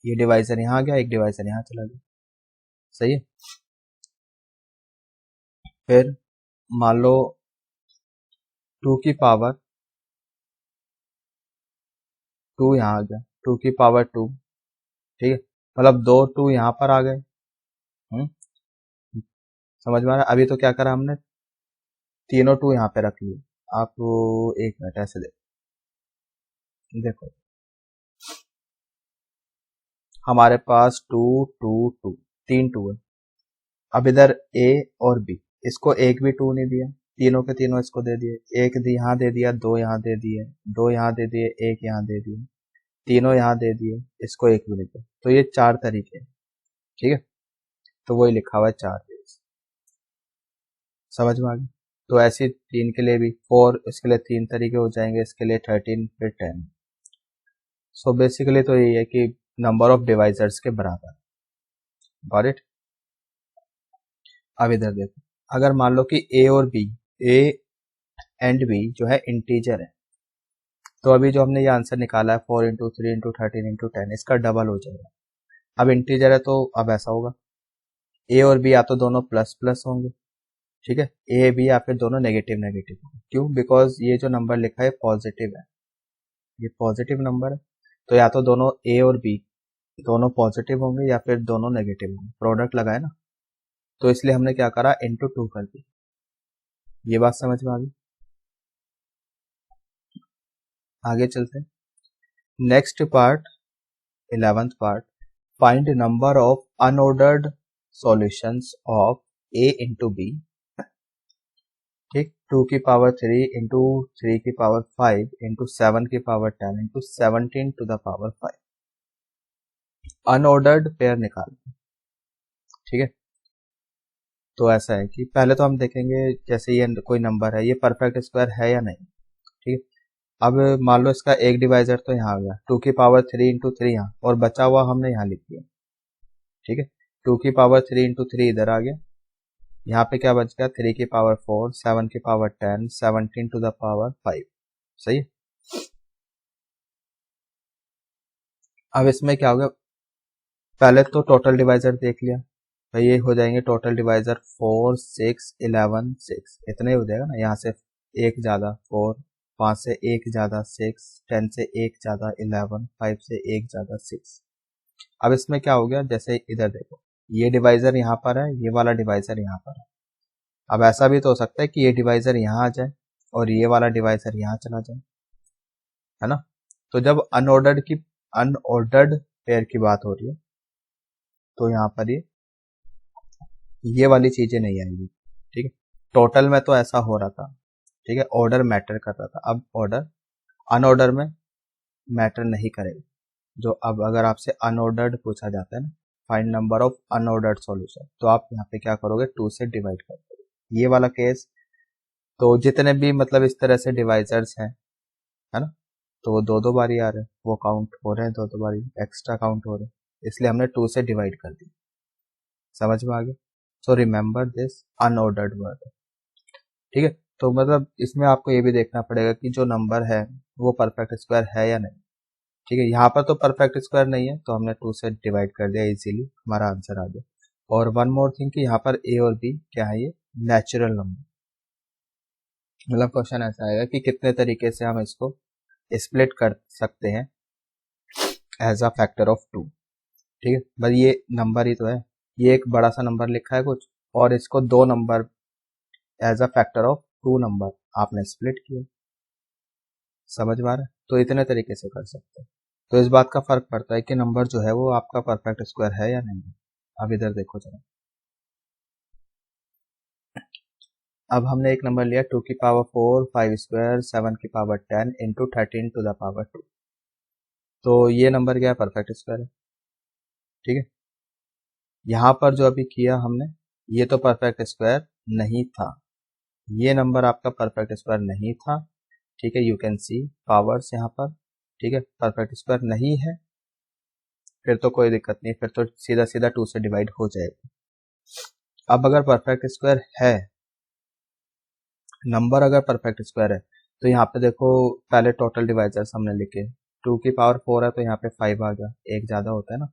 ये डिवाइजर यहाँ आ गया, एक डिवाइजर यहाँ चला गया। सही है। फिर मान लो 2 की पावर 2 यहाँ आ गया, 2 की पावर 2, ठीक है, मतलब 2 2 यहाँ पर आ गए। समझ में आ रहा है? अभी तो क्या करा हमने, तीनों 2 यहाँ पे रख लिए। आप एक मिनट ऐसे देखो, हमारे पास 2 2 2 3 2 है। अब इधर a और b, इसको एक भी 2 नहीं दिया, तीनों के तीनों इसको दे दिए, एक यहाँ दे दिया, 2 यहाँ दे दिए, 2 यहाँ दे दिए, 1 यहाँ दे दिए, तीनों यहाँ दे दिए, इसको एक भी नहीं दिया। तो ये 4 तरीके हैं, ठीक है, तो वही लिखा हुआ है 4 वेज। समझ में आ गया? तो ऐसे 3 के लिए भी 4, इसके लिए 3 तरीके हो जाएंगे, इसके लिए 13, फिर 10। सो बेसिकली तो यही है कि नंबर ऑफ डिवाइजर्स के बराबर। Got it? अब इधर देखो, अगर मान लो कि ए और बी, ए एंड बी जो है इंटीजर है, तो अभी जो हमने ये आंसर निकाला है 4 इंटू 3 इंटू 13 इंटू 10, इसका डबल हो जाएगा। अब इंटीजर है तो अब ऐसा होगा, ए और बी या तो दोनों प्लस प्लस होंगे, ठीक है, ए बी या फिर दोनों नेगेटिव नेगेटिव होंगे। क्यों? बिकॉज ये जो नंबर लिखा है पॉजिटिव है, ये पॉजिटिव नंबर है, तो या तो दोनों ए और बी दोनों पॉजिटिव होंगे या फिर दोनों नेगेटिव होंगे, प्रोडक्ट लगाए ना, तो इसलिए हमने क्या करा, इंटू 2 कर दी। ये बात समझ में आ गई? आगे चलते हैं। Next part, 11th part, find number of unordered solutions of a into B, ठीक, 2 की पावर 3 इंटू 3 की पावर 5 इंटू 7 की power 10 into 17 to the power 5। Unordered pair निकाल, ठीक है। तो ऐसा है कि पहले तो हम देखेंगे, जैसे ये कोई नंबर है, ये परफेक्ट स्क्वायर है या नहीं, ठीक है। अब मान लो इसका एक डिवाइजर तो यहाँ आ गया, 2 की पावर 3 इंटू 3 यहाँ, और बचा हुआ हमने यहाँ लिख दिया, ठीक है। 2 की पावर 3 इंटू 3 इधर आ गया, यहाँ पे क्या बच गया, 3 की पावर 4, 7 की पावर 10, 17 टू द पावर 5, सही है। अब इसमें क्या होगा, पहले तो टोटल डिवाइजर देख लिया, तो ये हो जाएंगे टोटल डिवाइजर 4, 6, 11, 6, इतना ही हो जाएगा ना, यहाँ से एक ज्यादा 4, 5 से एक ज्यादा 6, 10 से एक ज्यादा 11, 5 से एक ज्यादा 6। अब इसमें क्या हो गया, जैसे इधर देखो, ये डिवाइजर यहाँ पर है, ये वाला डिवाइजर यहाँ पर है। अब ऐसा भी तो हो सकता है कि ये डिवाइजर यहाँ आ जाए और ये वाला डिवाइजर यहाँ चला जाए, है ना। तो जब अनऑर्डर्ड पेयर की बात हो रही है, तो यहाँ पर ये वाली चीजें नहीं आएगी, ठीक है। टोटल में तो ऐसा हो रहा था, ठीक है, ऑर्डर मैटर कर रहा था, अब ऑर्डर अनऑर्डर में मैटर नहीं करेगा। जो अब अगर आपसे अनऑर्डर्ड पूछा जाता है ना, find number of unordered solution, तो आप यहाँ पे क्या करोगे, 2 से डिवाइड कर दोगे। ये वाला केस, तो जितने भी मतलब इस तरह से डिवाइजर्स हैं, है ना, तो वो दो दो बारी आ रहे हैं, वो काउंट हो रहे हैं, दो दो बारी एक्स्ट्रा काउंट हो रहे हैं, इसलिए हमने 2 से डिवाइड कर दी। समझ में आ गया? So remember this unordered word, ठीक है। तो मतलब इसमें आपको ये भी देखना पड़ेगा कि जो नंबर है वो परफेक्ट स्क्वायर है या नहीं, ठीक है। यहाँ पर तो परफेक्ट स्क्वायर नहीं है, तो हमने 2 से डिवाइड कर दिया, इजीली हमारा आंसर आ गया। और वन मोर थिंग कि यहाँ पर ए और बी क्या है, ये नेचुरल नंबर, मतलब क्वेश्चन ऐसा आएगा कि कितने तरीके से हम इसको स्प्लिट कर सकते हैं एज अ फैक्टर ऑफ 2, ठीक है। बस ये नंबर ही तो है, ये एक बड़ा सा नंबर लिखा है कुछ, और इसको दो number as a factor of 2 number आपने स्प्लिट किया। समझ में आ रहा है? तो इतने तरीके से कर सकते हैं। तो इस बात का फर्क पड़ता है कि नंबर जो है वो आपका परफेक्ट स्क्वायर है या नहीं। अब इधर देखो जरा, अब हमने एक नंबर लिया 2 की पावर 4, 5 स्क्वायर, 7 की power 10 into 13 to the power 2, तो ये नंबर क्या है, परफेक्ट स्क्वायर है, ठीक है। यहाँ पर जो अभी किया हमने, ये तो परफेक्ट स्क्वायर नहीं था, ये नंबर आपका परफेक्ट स्क्वायर नहीं था, ठीक है। यू कैन सी पावर्स यहाँ पर, ठीक है, परफेक्ट स्क्वायर नहीं है, फिर तो कोई दिक्कत नहीं, फिर तो सीधा सीधा 2 से डिवाइड हो जाएगा। अब अगर परफेक्ट स्क्वायर है, नंबर अगर परफेक्ट स्क्वायर है, तो यहाँ पे देखो पहले टोटल डिवाइजर्स हमने लिखे, 2 की पावर 4 है तो यहाँ पे 5 आ गया, एक ज्यादा होता है ना।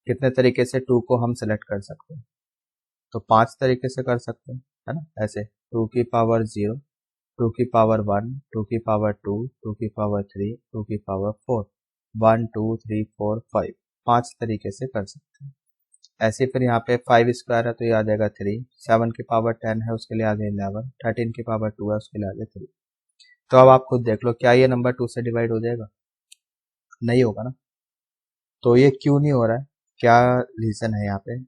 कितने तरीके से 2 को हम सिलेक्ट कर सकते हैं, तो 5 तरीके से कर सकते हैं, है ना। ऐसे 2 की पावर 0, 2 की पावर 1, 2 की पावर 2, 2 की पावर 3, 2 की पावर 4, 1 2 3 4 5, 5 तरीके से कर सकते हैं। ऐसे फिर यहाँ पे 5 स्क्वायर है तो ये आ जाएगा 3, 7 की पावर 10 है उसके लिए आ गया 11, 13 की पावर 2 है उसके लिए आ गया 3। तो अब आप खुद देख लो, क्या ये नंबर 2 से डिवाइड हो जाएगा? नहीं होगा ना। तो ये क्यों नहीं हो रहा है, क्या रीजन है यहाँ पे?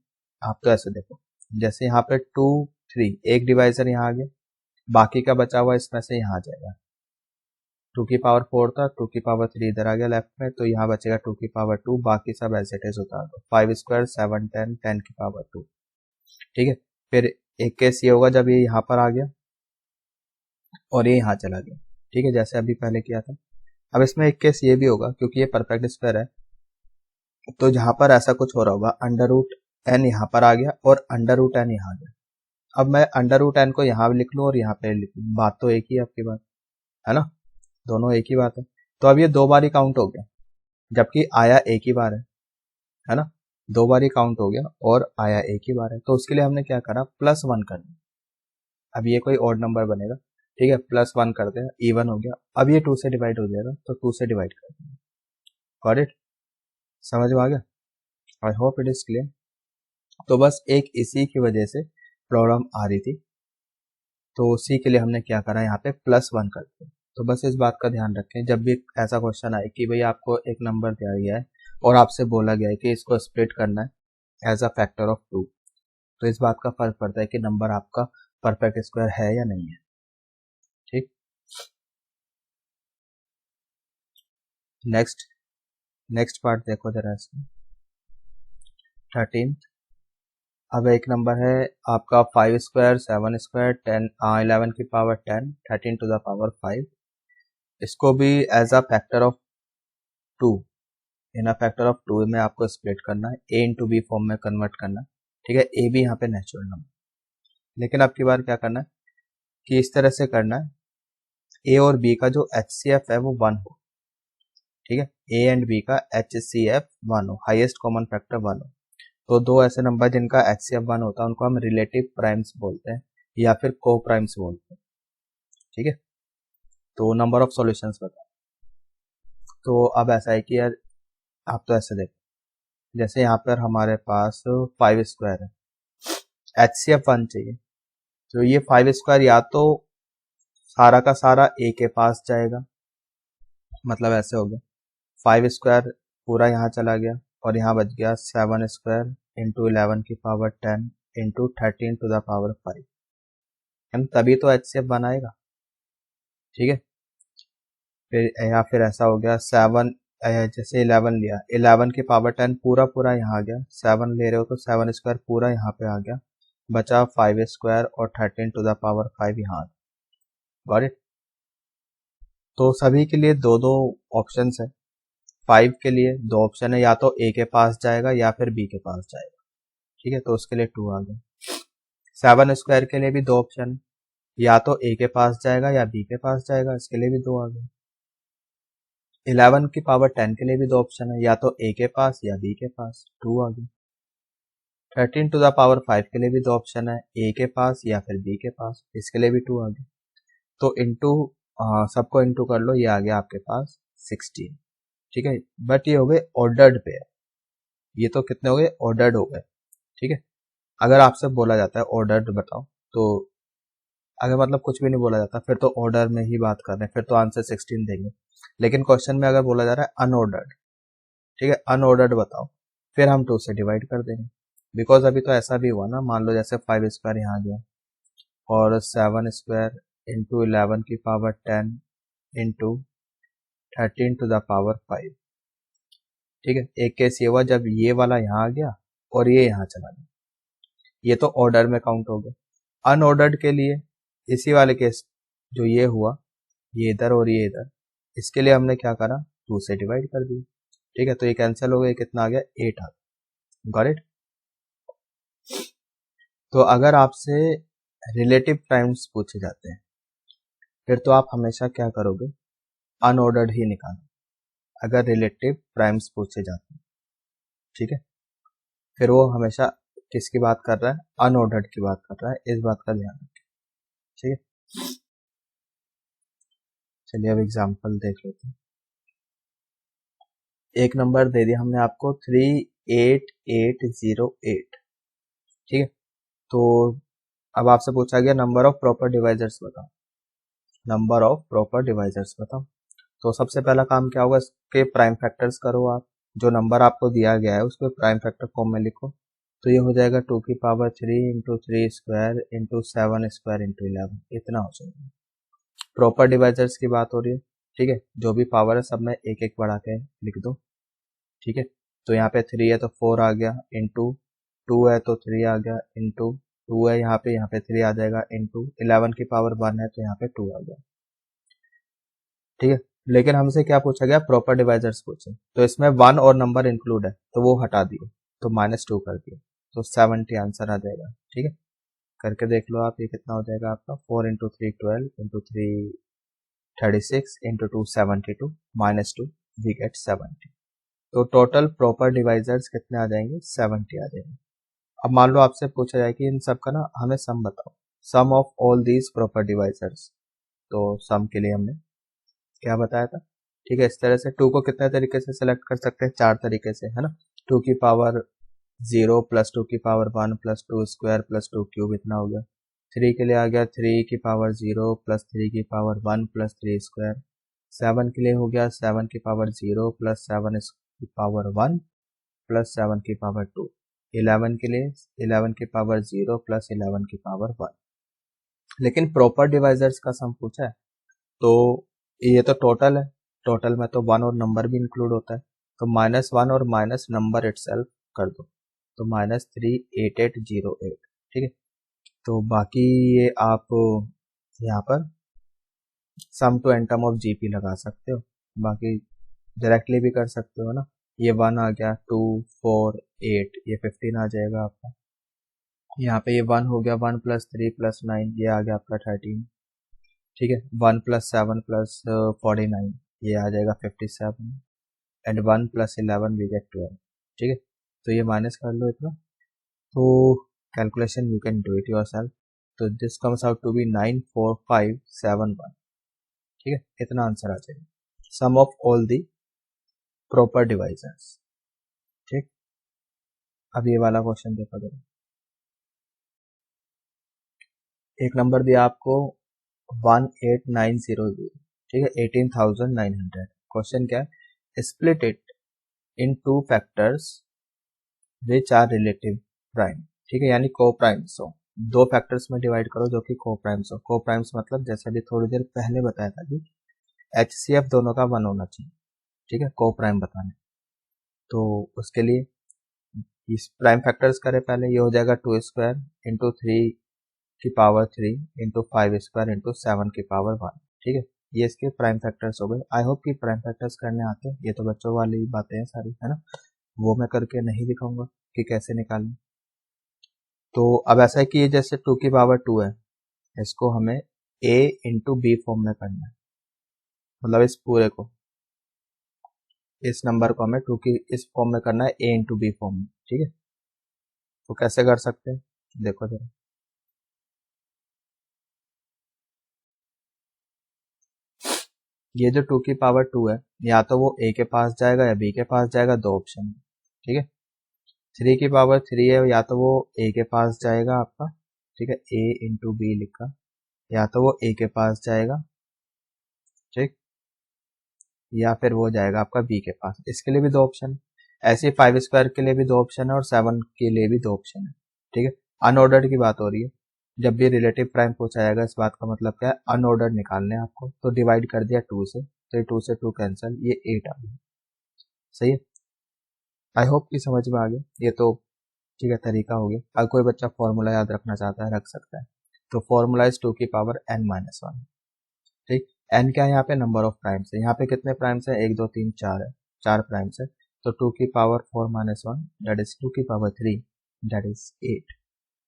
आप तो ऐसे देखो, जैसे यहाँ पे 2, 3, एक डिवाइजर यहाँ आ गया, बाकी का बचा हुआ इसमें से यहाँ आ जाएगा। 2 की पावर 4 था, 2 की पावर 3 इधर आ गया लेफ्ट में, तो यहाँ बचेगा 2 की पावर 2, बाकी सब एज इट इज उतार दो। 5 स्क्वायर, 7 10, 10 की पावर 2, ठीक है। फिर एक केस ये होगा जब ये यहाँ पर आ गया और ये यहाँ चला गया, ठीक है, जैसे अभी पहले किया था। अब इसमें एक केस ये भी होगा, क्योंकि ये परफेक्ट स्क्वायर है, तो जहां पर ऐसा कुछ हो रहा होगा, अंडर रूट एन यहाँ पर आ गया और अंडर रूट एन यहाँ आ गया। अब मैं अंडर रूट एन को यहाँ लिख लूँ और यहाँ पे लिख लूँ, बात तो एक ही है आपकी बात, है ना। दोनों एक ही बात है। तो अब ये 2 बार ही काउंट हो गया, जबकि आया एक ही बार है ना। 2 बार ही काउंट हो गया और आया एक ही बार है, तो उसके लिए हमने क्या करा, +1 कर दिया। अब ये कोई ऑड नंबर बनेगा, ठीक है, +1 कर दिया, इवन हो गया। अब ये 2 से डिवाइड हो जाएगा, तो 2 से डिवाइड कर दिया। Got it? समझ में आ गया? I hope it is clear. तो बस एक इसी की वजह से प्रॉब्लम आ रही थी, तो उसी के लिए हमने क्या करा, यहाँ पे +1 कर दिया। तो बस इस बात का ध्यान रखें, जब भी ऐसा क्वेश्चन आए कि भाई आपको एक नंबर दिया गया है और आपसे बोला गया है कि इसको स्प्लिट करना है एज अ फैक्टर ऑफ 2, तो इस बात का फर्क पड़ता है कि नंबर आपका परफेक्ट स्क्वायर है या नहीं है। ठीक, नेक्स्ट नेक्स्ट पार्ट देखो जरा इसमें, 13। अब एक नंबर है आपका 5 स्क्वायर 7 स्क्वायर 10 11 की पावर 10 13 टू द पावर 5। इसको भी as a factor of 2, in a factor of 2 में आपको स्प्लिट करना है, ए इंटू बी फॉर्म में कन्वर्ट करना है। ठीक है, ए भी यहाँ पे नेचुरल नंबर, लेकिन अब की बार क्या करना है कि इस तरह से करना है, ए और बी का जो HCF है वो 1 हो। ठीक है, ए एंड बी का HCF 1 हो, हाईएस्ट कॉमन फैक्टर 1 हो। तो दो ऐसे नंबर जिनका HCF 1 होता है उनको हम रिलेटिव प्राइम्स बोलते हैं या फिर को प्राइम्स बोलते हैं। ठीक है, तो नंबर ऑफ सॉल्यूशंस बताओ। तो अब ऐसा है कि यार आप तो ऐसे देखो, जैसे यहाँ पर हमारे पास 5 स्क्वायर है, HCF 1 चाहिए, तो ये 5 स्क्वायर या तो सारा का सारा ए के पास जाएगा, मतलब ऐसे हो गया 5 स्क्वायर पूरा यहाँ चला गया और यहाँ बच गया 7 स्क्वायर इंटू 11 की power 10 into 13 to the power 5, तभी तो HCF बनाएगा। ठीक है, फिर या फिर ऐसा हो गया 7, जैसे 11 लिया, 11 की पावर 10 पूरा पूरा यहाँ आ गया, 7 ले रहे हो तो 7 स्क्वायर पूरा यहाँ पे आ गया, बचा 5 स्क्वायर और 13 टू द पावर 5 यहाँ आ गया। Got it? तो सभी के लिए दो दो ऑप्शन है, 5 के लिए 2 ऑप्शन है, या तो ए के पास जाएगा या फिर बी के पास जाएगा। ठीक है, तो उसके लिए 2 आ गया। 7 स्क्वायर के लिए भी 2 ऑप्शन है, या तो ए के पास जाएगा या बी के पास जाएगा, इसके लिए भी 2 आ गए। 11 की पावर 10 के लिए भी 2 ऑप्शन है, या तो ए के पास या बी के पास, 2 आ गए। 13 टू द पावर 5 के लिए भी 2 ऑप्शन है, ए के पास या फिर बी के पास, इसके लिए भी 2 आ गए। तो इंटू सबको इंटू कर लो, ये आ गया आपके पास 16। ठीक है, बट ये हो गए ऑर्डर्ड पेयर, ये तो कितने हो गए, ऑर्डर्ड हो गए। ठीक है, अगर आपसे बोला जाता है ऑर्डर्ड बताओ, तो अगर मतलब कुछ भी नहीं बोला जाता फिर तो ऑर्डर में ही बात कर रहे हैं, फिर तो आंसर 16 देंगे। लेकिन क्वेश्चन में अगर बोला जा रहा है अनऑर्डर्ड, ठीक है, अनऑर्डर्ड बताओ, फिर हम 2 से डिवाइड कर देंगे। बिकॉज अभी तो ऐसा भी हुआ ना, मान लो जैसे 5 स्क्वायर यहाँ गया और 7 स्क्वायर इंटू 11 की power 10 into 13 to the power 5। ठीक है, एक केस ये हुआ जब ये वाला यहाँ आ गया और ये यहाँ चला गया, ये तो ऑर्डर में काउंट हो गया। अनऑर्डर्ड के लिए इसी वाले केस जो ये हुआ, ये इधर और ये इधर, इसके लिए हमने क्या करा, 2 से डिवाइड कर दिया। ठीक है, तो ये कैंसिल हो गया, कितना आ गया, 8 आ गया। Got it? तो अगर आपसे रिलेटिव प्राइम्स पूछे जाते हैं फिर तो आप हमेशा क्या करोगे, अनऑर्डर्ड ही निकालो अगर रिलेटिव प्राइम्स पूछे जाते हैं। ठीक है, फिर वो हमेशा किसकी बात कर रहा है, अनऑर्डर्ड की बात कर रहा है, इस बात का ध्यान रखें। ठीक है, चलिए अब एग्जांपल देख लेते हैं। एक नंबर दे दिया हमने आपको 38808। ठीक है, तो अब आपसे पूछा गया नंबर ऑफ प्रॉपर डिवाइजर्स बताओ, नंबर ऑफ प्रॉपर डिवाइजर्स बताओ। तो सबसे पहला काम क्या होगा, इसके प्राइम फैक्टर्स करो आप, जो नंबर आपको दिया गया है उसको प्राइम फैक्टर फॉर्म में लिखो। तो ये हो जाएगा 2 की power 3 into 3 square into 7 square into 11, इतना हो जाएगा। प्रॉपर डिवाइजर्स की बात हो रही है। ठीक है, जो भी पावर है सब में एक एक बढ़ा के लिख दो। ठीक है, तो यहाँ पे 3 है तो 4 आ गया, इंटू 2 है तो 3 आ गया, इंटू 2 है यहाँ पे 3 आ जाएगा, इंटू 11 की पावर 1 है तो यहाँ पे 2 आ गया। ठीक है, लेकिन हमसे क्या पूछा गया, प्रॉपर डिवाइजर्स पूछे, तो इसमें 1 और नंबर इंक्लूड है तो वो हटा दिए, तो -2 कर दिए, तो 70 आंसर आ जाएगा। ठीक है, करके देख लो आप, ये कितना हो जाएगा आपका, 4 into 3 12 into 3 36 into 2 72 minus 2 we get 70। तो टोटल प्रॉपर डिवाइजर्स कितने आ जाएंगे, 70 आ जाएंगे। अब मान लो आपसे पूछा जाए कि इन सब का ना हमें सम बताओ, sum of all these proper divisors. तो सम के लिए हमने क्या बताया था, ठीक है। इस तरह से 2 को कितने तरीके से सिलेक्ट कर सकते हैं, 4 तरीके से, है ना। 2 की पावर 0 प्लस 2 की power 1 plus 2 square plus 2 cube, इतना हो गया। 3 के लिए आ गया 3 की पावर 0 प्लस 3 की पावर 1 प्लस 3 स्क्वायर। 7 के लिए हो गया 7 की पावर 0 प्लस 7 की पावर 1 प्लस 7 की पावर 2। 11 के लिए 11 की पावर 0 प्लस 11 की पावर 1। लेकिन प्रॉपर डिवाइजर्स का सम पूछा है, तो ये तो टोटल है, टोटल में तो 1 और नंबर भी इंक्लूड होता है, तो -1 और माइनस नंबर इटसेल्फ कर दो, तो -38808, ठीक है। तो बाकी ये आप यहाँ पर सम टू एंटम ऑफ जीपी लगा सकते हो, बाकी डायरेक्टली भी कर सकते हो ना। ये 1 आ गया, 2 4 8, ये 15 आ जाएगा आपका। यहाँ पे ये 1 हो गया, 1 प्लस 3 प्लस 9, ये आ गया आपका 13, ठीक है। 1 प्लस 7 प्लस 49, ये आ जाएगा 57, एंड 1 प्लस 11 वी गेट 12, ठीक है। तो ये माइनस कर लो इतना, तो calculation you can do it yourself. तो this comes out to be 94571, ठीक है। इतना आंसर आ जाएगा, sum of all the proper divisors, ठीक। अब ये वाला क्वेश्चन देखो जरा, एक नंबर दिया आपको 18900, ठीक है, 18,900। क्वेश्चन क्या है, split it in 2 factors which are relative prime, ठीक है, यानी को प्राइम्स हो। 2 फैक्टर्स में डिवाइड करो जो कि को प्राइम्स हो। को प्राइम्स मतलब जैसे अभी थोड़ी देर पहले बताया था कि HCF दोनों का 1 होना चाहिए, ठीक है, को प्राइम बताने। तो उसके लिए इस प्राइम फैक्टर्स करें पहले, ये हो जाएगा 2 स्क्वायर इंटू 3 की पावर 3 इंटू 5 स्क्वायर इंटू 7 की पावर 1, ठीक है। ये इसके प्राइम फैक्टर्स हो गए। आई होप कि प्राइम फैक्टर्स करने आते हैं, ये तो बच्चों वाली बातें हैं सारी, है ना, वो मैं करके नहीं दिखाऊंगा कि कैसे निकालें। तो अब ऐसा है कि ये जैसे 2 की पावर 2 है, इसको हमें a इंटू बी फॉर्म में करना है, मतलब इस पूरे को, इस नंबर को हमें 2 की इस फॉर्म में करना है, a इंटू बी फॉर्म में, ठीक है। तो कैसे कर सकते हैं, देखो जरा, ये जो 2 की पावर 2 है, या तो वो a के पास जाएगा या b के पास जाएगा, 2 ऑप्शन है, ठीक है। 3 की पावर 3 है, या तो वो a के पास जाएगा आपका, ठीक है, a इंटू बी लिखा, या तो वो a के पास जाएगा, ठीक, या फिर वो जाएगा आपका b के पास। इसके लिए भी 2 ऑप्शन है, ऐसे 5 स्क्वायर के लिए भी 2 ऑप्शन है और 7 के लिए भी 2 ऑप्शन है, ठीक है। अनऑर्डर्ड की बात हो रही है, जब भी रिलेटिव प्राइम पूछा जाएगा इस बात का मतलब क्या है, अनऑर्डर्ड निकालने हैं आपको। तो डिवाइड कर दिया 2 से, तो 2 से 2 कैंसिल, ये 8 आ गया, सही है। आई होप कि समझ में आ गया, ये तो ठीक है, तरीका हो गया। अगर कोई बच्चा फॉर्मूला याद रखना चाहता है रख सकता है। तो फॉर्मूला इज 2 की पावर n-1, ठीक। n क्या है यहाँ पे, नंबर ऑफ प्राइम्स है। यहाँ पे कितने प्राइम्स है, 1 2 3 4 है, 4 प्राइम्स है। तो 2 की पावर 4-1, दैट इज 2 की पावर 3, दैट इज 8,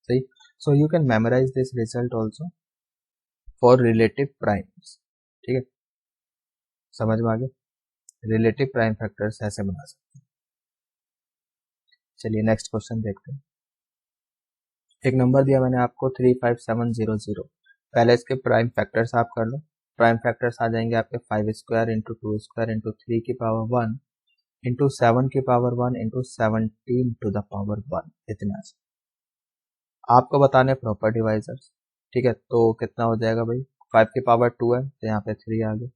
सही। So you can memorize this result also for relative primes, ठीक है, समझ में आ गया। रिलेटिव प्राइम फैक्टर्स ऐसे बना सकते हैं। चलिए नेक्स्ट क्वेश्चन देखते हैं। एक नंबर दिया मैंने आपको 35700, पहले इसके प्राइम फैक्टर्स आप कर लो। प्राइम फैक्टर्स आ जाएंगे आपके 5 स्क्वायर इंटू 2 स्क्वायर इंटू 3 की पावर 1 इंटू 7 की power 1 into 17 to the power 1, इतना से आपको बताने प्रॉपर डिवाइजर्स, ठीक है। तो कितना हो जाएगा भाई, 5 की पावर 2 है तो यहाँ पे 3 आ गया,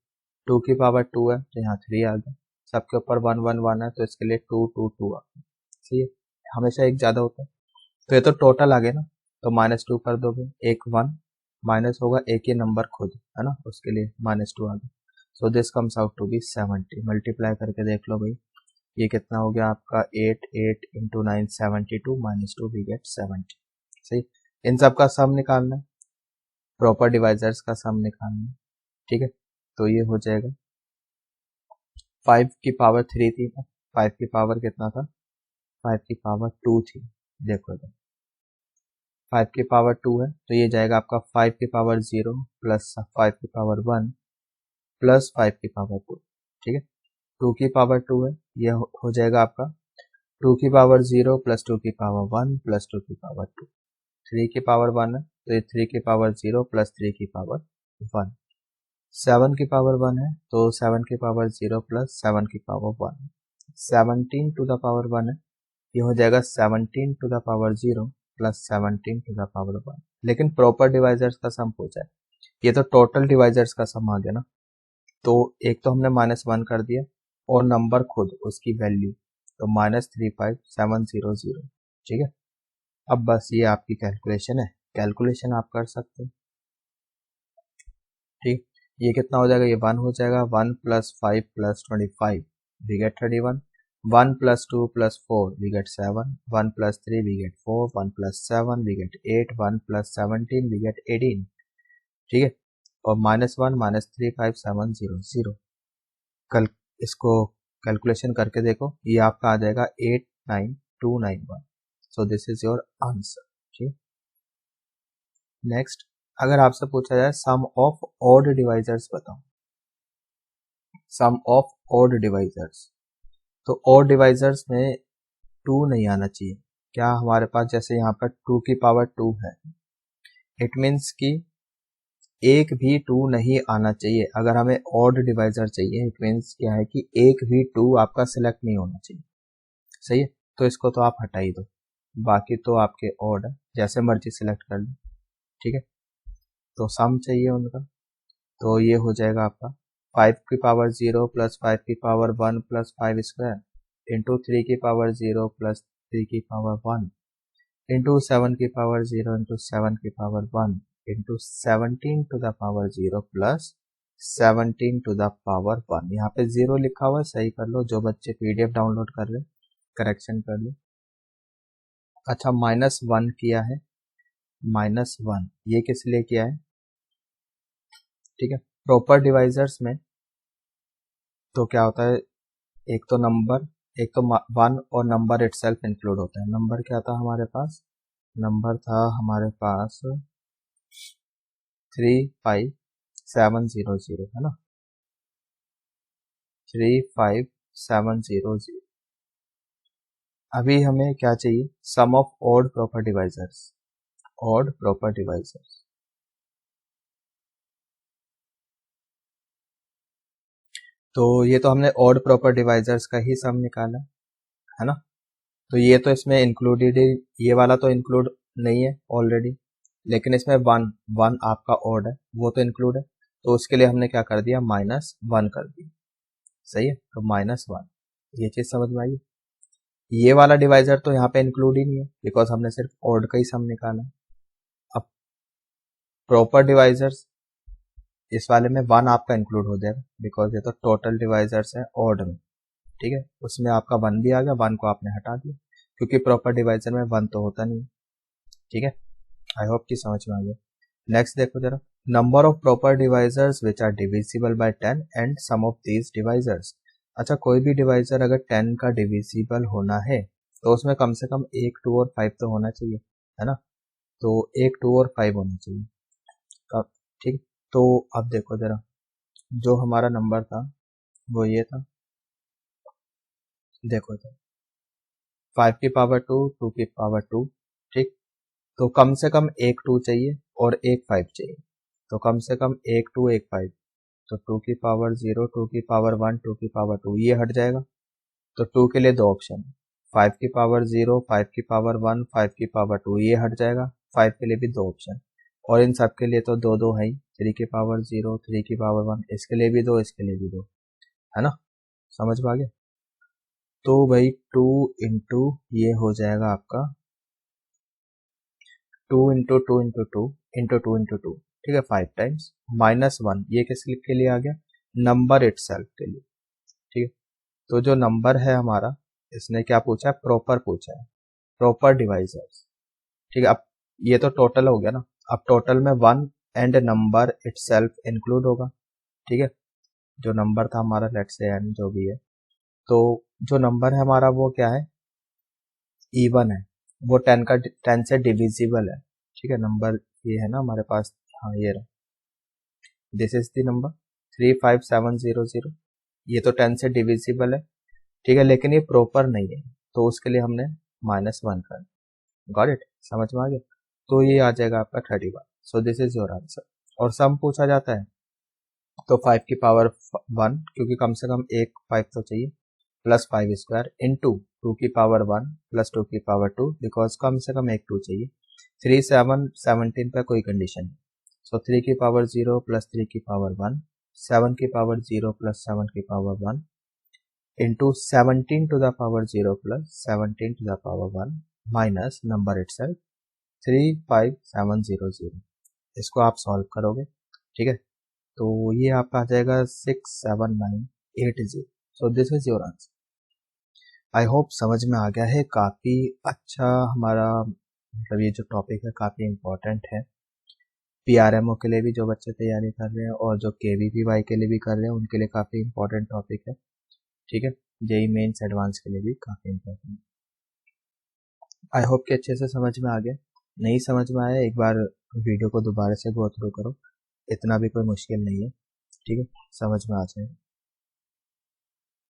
2 की पावर 2 है तो यहाँ 3 आ गया, सबके ऊपर 1 1 1 है तो इसके लिए 2 2 2 आ गया, सही है। हमेशा एक ज्यादा होता है, तो ये तो टोटल आ गया ना, तो -2 कर दोगे, एक 1 माइनस होगा, एक ही नंबर खुद, है ना, उसके लिए -2 आ गया। So this comes out to be 70। Multiply करके देख लो भाई, ये कितना हो गया आपका, 8 8 इंटू 9 72 -2 वी गेट 70, सही। इन सब का सम निकालना है, प्रॉपर डिवाइजर्स का सम निकालना है, ठीक है। तो ये हो जाएगा 5 की पावर 3 थी ना, 5 की पावर कितना था, 5 की पावर 2 थी, देखो इधर 5 की पावर 2 है तो ये जाएगा आपका 5 की पावर 0 प्लस 5 की पावर 1 प्लस 5 की पावर 2, ठीक है। 2 की पावर 2 है, ये हो जाएगा आपका 2 की पावर 0 प्लस 2 की पावर 1 प्लस 2 की पावर 2। 3 की पावर 1 है तो ये 3 की पावर 0 प्लस 3 की पावर 1। 7 की पावर 1 है तो 7 की पावर 0 प्लस 7 की पावर 1। 17 टू द पावर 1 है, ये हो जाएगा 17 to the power 0 plus 17 to the power 1। लेकिन प्रॉपर डिवाइजर्स का सम पूछा है, ये तो टोटल डिवाइजर्स का सम आ गया ना। तो एक तो हमने -1 कर दिया और नंबर खुद उसकी वैल्यू, तो -35700, ठीक है। अब बस ये आपकी कैलकुलेशन है, कैलकुलेशन आप कर सकते हैं, ठीक। ये कितना हो जाएगा, ये 1 हो जाएगा। 1 + 5 + 25 we get 31। 1 + 2 + 4 we get 7। 1 + 3 we get 4। 1 + 7 we get 8। 1 + 17 we get 18, ठीक है। और -1 -35700, कल इसको कैलकुलेशन करके देखो, ये आपका आ जाएगा 89291। सो दिस इज योर आंसर, ठीक। नेक्स्ट, अगर आपसे पूछा जाए सम ऑफ ऑड डिवाइजर्स बताओ, सम ऑफ ऑड डिवाइजर्स, तो ऑड डिवाइजर्स में 2 नहीं आना चाहिए। क्या हमारे पास जैसे यहाँ पर 2 की पावर 2 है, इट मीन्स कि एक भी 2 नहीं आना चाहिए। अगर हमें ऑड डिवाइजर चाहिए, इट मीन्स क्या है कि एक भी 2 आपका सिलेक्ट नहीं होना चाहिए, सही है। तो इसको तो आप हटा ही दो, बाकी तो आपके ऑड है, जैसे मर्जी सिलेक्ट कर लो, ठीक है। तो सम चाहिए उनका, तो ये हो जाएगा आपका 5 की पावर 0 प्लस 5 की पावर 1 प्लस 5 स्क्वायर इंटू 3 की पावर 0 प्लस 3 की पावर 1 इंटू 7 की पावर 0 इंटू 7 की power 1 into 17 to the power 0 plus 17 to the power 1। यहाँ पे 0 लिखा हुआ है, सही कर लो। जो बच्चे पीडीएफ डाउनलोड कर रहे करेक्शन कर लो। अच्छा, -1 किया है, -1 ये किस लिए किया है, ठीक है। प्रॉपर डिवाइजर्स में तो क्या होता है, एक तो नंबर, एक तो 1 और नंबर इटसेल्फ इंक्लूड होता है। नंबर क्या था हमारे पास, नंबर था हमारे पास 35700, है ना, 35700। अभी हमें क्या चाहिए, sum of odd proper divisors, odd proper divisors. तो ये तो हमने ऑड प्रॉपर डिवाइजर्स का ही सम निकाला है ना। तो ये तो इसमें इंक्लूडेड, ये वाला तो इंक्लूड नहीं है ऑलरेडी, लेकिन इसमें 1 आपका ऑड है, वो तो इंक्लूड है। तो उसके लिए हमने क्या कर दिया, -1 कर दिया, सही है। तो -1, ये चीज समझ में आई। ये वाला डिवाइजर तो यहाँ पे इंक्लूड ही नहीं है, बिकॉज हमने सिर्फ ऑड का ही सम निकाला। अब प्रॉपर डिवाइजर्स, इस वाले में 1 आपका इंक्लूड हो जाएगा, बिकॉज ये तो टोटल डिवाइजर्स है ऑड में, ठीक है। उसमें आपका 1 भी आ गया, 1 को आपने हटा दिया, क्योंकि प्रॉपर डिवाइजर में 1 तो होता नहीं, ठीक है। आई होप कि समझ में आ गया। नेक्स्ट देखो जरा, number of proper divisors which are divisible by 10 and sum of these divisors. अच्छा, कोई भी डिवाइजर अगर 10 का डिविजिबल होना है तो उसमें कम से कम 1, 2 और 5 तो होना चाहिए, है ना। तो 1, 2 और 5 होना चाहिए, तो ठीक। तो अब देखो जरा, जो हमारा नंबर था वो ये था, देखो तो 5 की पावर 2, 2 की पावर 2, ठीक। तो कम से कम एक 2 चाहिए और एक 5 चाहिए, तो कम से कम एक 2 एक 5। तो 2 की पावर 0, 2 की पावर 1, 2 की पावर 2, ये हट जाएगा। तो 2 के लिए 2 ऑप्शन, 5 की पावर 0, 5 की पावर 1, 5 की पावर 2, ये हट जाएगा। 5 के लिए भी 2 ऑप्शन, और इन सब के लिए तो 2 2 है ही। 3 की पावर 0, 3 की पावर 1, इसके लिए भी 2, इसके लिए भी 2, है ना। समझ में आ गया। तो भाई 2 इंटू ये हो जाएगा आपका 2 इंटू 2 इंटू 2 इंटू 2 इंटू 2, ठीक है, 5 टाइम्स। -1 ये किस के लिए आ गया, नंबर इटसेल्फ के लिए, ठीक है। तो जो नंबर है हमारा, इसने क्या पूछा है, प्रॉपर पूछा है, प्रॉपर डिवाइजर्स, ठीक है। अब ये तो टोटल हो गया ना, अब टोटल में 1 एंड नंबर इटसेल्फ इंक्लूड होगा, ठीक है। जो नंबर था हमारा, लेट्स से n जो भी है, तो जो नंबर है हमारा वो क्या है, इवन है, वो 10 से डिविजिबल है, ठीक है। नंबर ये है ना हमारे पास, हाँ ये रहा, दिस इज द नंबर। 35700, ये तो 10 से डिविजिबल है, ठीक है, लेकिन ये प्रॉपर नहीं है, तो उसके लिए हमने -1 कर, गॉट इट, समझ में आ गया। तो ये आ जाएगा आपका 31। सो दिस इज योर आंसर। और सम पूछा जाता है तो 5 की पावर 1, क्योंकि कम से कम एक 5 तो चाहिए, प्लस 5 स्क्वायर इंटू 2 की पावर 1 प्लस 2 की पावर 2, बिकॉज कम से कम एक 2 चाहिए। 3 7 17 पे कोई कंडीशन नहीं, सो 3 की पावर 0 प्लस 3 की पावर 1, 7 की पावर 0 प्लस 7 की power 1 into 17 to the power 0 plus 17 to the power 1 minus number itself 35700। इसको आप सॉल्व करोगे, ठीक है, तो ये आपका आ जाएगा 67980। सो this is your answer. I hope समझ में आ गया है। काफ़ी अच्छा हमारा मतलब ये जो टॉपिक है काफ़ी इम्पोर्टेंट है, पीआरएमओ के लिए भी जो बच्चे तैयारी कर रहे हैं और जो केवीपीवाई के लिए भी कर रहे हैं उनके लिए काफ़ी इम्पोर्टेंट टॉपिक है, ठीक है, जेई मेंस एडवांस के लिए भी काफ़ी इम्पोर्टेंट। आई होप कि अच्छे से समझ में आ गया। नहीं समझ में आया एक बार वीडियो को दोबारा से गो थ्रू करो, इतना भी कोई मुश्किल नहीं है, ठीक है, समझ में आ जाए।